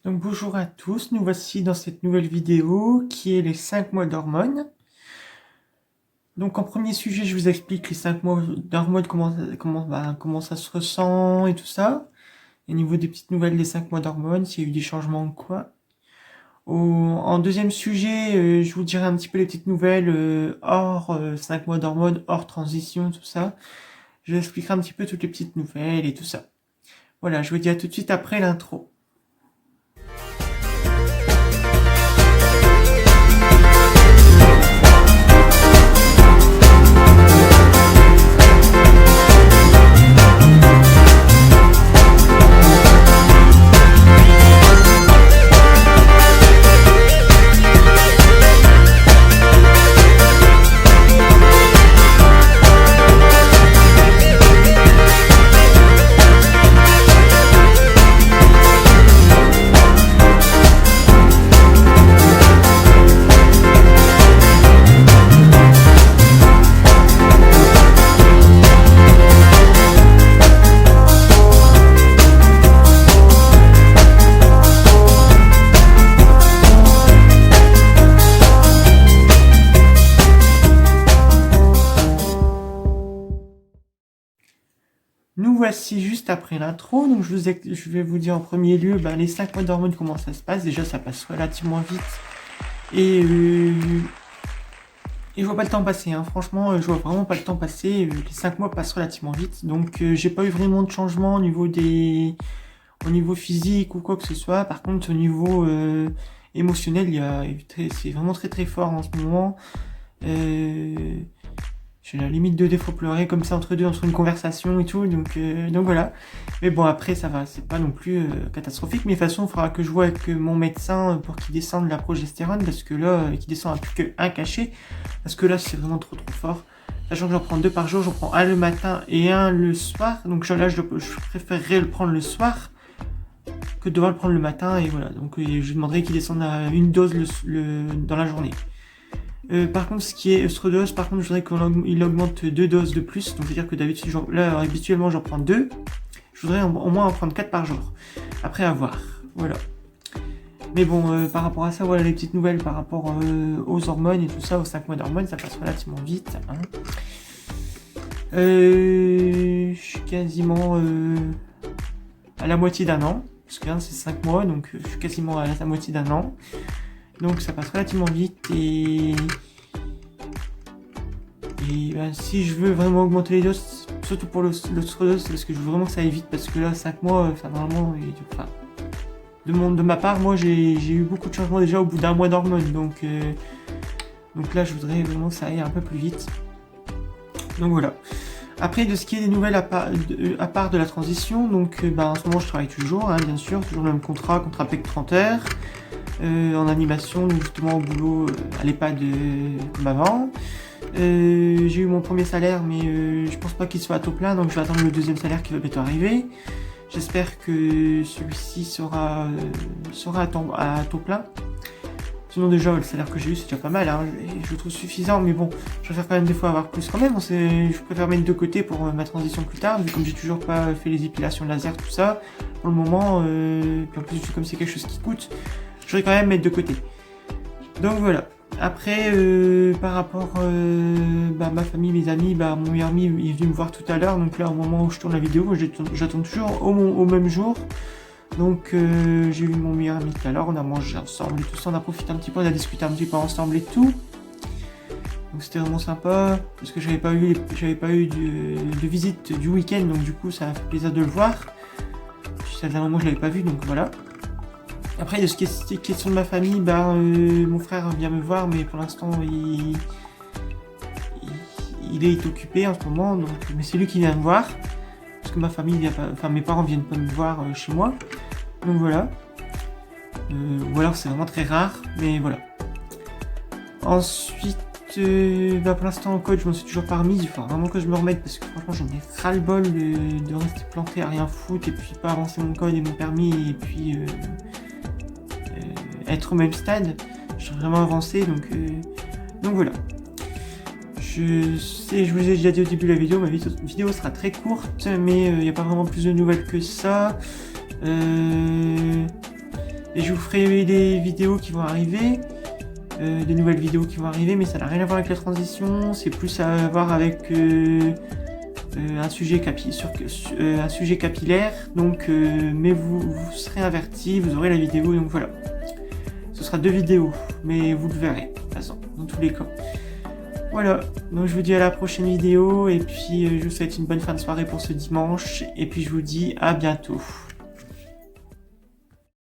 Donc bonjour à tous, nous voici dans cette nouvelle vidéo qui est les 5 mois d'hormones. Donc en premier sujet, je vous explique les 5 mois d'hormones, comment ça se ressent et tout ça. Et au niveau des petites nouvelles des 5 mois d'hormones, s'il y a eu des changements ou quoi. En deuxième sujet, je vous dirai un petit peu les petites nouvelles hors 5 mois d'hormones, hors transition, tout ça. Je vous expliquerai un petit peu toutes les petites nouvelles et tout ça. Voilà, je vous dis à tout de suite après l'intro. Nous voici juste après l'intro, donc je vais vous dire en premier lieu les 5 mois d'hormones, comment ça se passe. Déjà ça passe relativement vite et je vois pas le temps passer, hein. Franchement je vois vraiment pas le temps passer, les 5 mois passent relativement vite, donc j'ai pas eu vraiment de changement au niveau physique ou quoi que ce soit. Par contre au niveau émotionnel, c'est vraiment très très fort en ce moment. J'ai la limite de des fois pleurer comme ça entre deux, entre une conversation et tout, donc voilà. Mais bon, après, ça va, c'est pas non plus catastrophique. Mais de toute façon, il faudra que je vois avec mon médecin pour qu'il descende la progestérone, parce que là, qu'il descende à plus qu'un cachet, parce que là, c'est vraiment trop trop fort. Sachant que j'en prends 2 par jour, j'en prends un le matin et un le soir. Donc là, je préférerais le prendre le soir que de devoir le prendre le matin, et voilà. Donc je lui demanderai qu'il descende à une dose dans la journée. Par contre, ce qui est œstrodiol, par contre, je voudrais qu'il augmente 2 doses de plus. Donc, c'est-à-dire que d'habitude, là, habituellement, j'en prends 2. Je voudrais au moins en prendre 4 par jour. Après, à voir. Voilà. Mais bon, par rapport à ça, voilà les petites nouvelles par rapport aux hormones et tout ça, aux 5 mois d'hormones, ça passe relativement vite. Hein. Je suis quasiment à la moitié d'un an. Parce que c'est 5 mois, donc je suis quasiment à la moitié d'un an. Donc ça passe relativement vite et si je veux vraiment augmenter les doses, surtout pour l'ostrodose, c'est parce que je veux vraiment que ça aille vite, parce que là 5 mois, normalement, de ma part, moi j'ai eu beaucoup de changements déjà au bout d'un mois d'hormones, donc là je voudrais vraiment que ça aille un peu plus vite. Donc voilà. Après, de ce qui est des nouvelles à part de la transition, donc en ce moment je travaille toujours, hein, bien sûr, toujours le même contrat PEC 30 heures. En animation, donc justement au boulot à l'EHPAD comme avant. J'ai eu mon premier salaire, mais je pense pas qu'il soit à taux plein, donc je vais attendre le deuxième salaire qui va bientôt arriver. J'espère que celui-ci sera à taux plein. Sinon déjà le salaire que j'ai eu c'est déjà pas mal, hein, et je le trouve suffisant, mais bon, je préfère quand même des fois avoir plus quand même. Je préfère mettre de côté pour ma transition plus tard, vu comme j'ai toujours pas fait les épilations laser, tout ça, pour le moment, puis en plus comme c'est quelque chose qui coûte, je voudrais quand même mettre de côté. Donc voilà. Après, par rapport ma famille, mes amis, mon meilleur ami est venu me voir tout à l'heure, donc là au moment où je tourne la vidéo, j'attends toujours au même jour. Donc j'ai eu mon meilleur ami tout à l'heure, on a mangé ensemble et tout ça, on a profité un petit peu, on a discuté un petit peu ensemble et tout. Donc c'était vraiment sympa, parce que j'avais pas eu de visite du week-end, donc du coup ça a fait plaisir de le voir. Ça faisait un moment que je l'avais pas vu, donc voilà. Après, de ce qui est question de ma famille, mon frère vient me voir, mais pour l'instant il est occupé en ce moment, donc, mais c'est lui qui vient me voir. Parce que ma famille vient pas, enfin mes parents viennent pas me voir chez moi. Donc voilà. Ou alors c'est vraiment très rare, mais voilà. Ensuite, pour l'instant en code je m'en suis toujours pas remis, il faut vraiment que je me remette, parce que franchement j'en ai ras le bol de rester planté à rien foutre et puis pas avancer mon code et mon permis et puis être au même stade. Je suis vraiment avancé, donc voilà. Je sais, je vous ai déjà dit au début de la vidéo, ma vidéo sera très courte, mais il n'y a pas vraiment plus de nouvelles que ça. Et je vous ferai des vidéos qui vont arriver, des nouvelles vidéos qui vont arriver, mais ça n'a rien à voir avec la transition, c'est plus à voir avec un sujet capillaire, donc mais vous serez avertis, vous aurez la vidéo, donc voilà. Ce sera 2 vidéos, mais vous le verrez, de toute façon, dans tous les cas. Voilà, donc je vous dis à la prochaine vidéo, et puis je vous souhaite une bonne fin de soirée pour ce dimanche, et puis je vous dis à bientôt.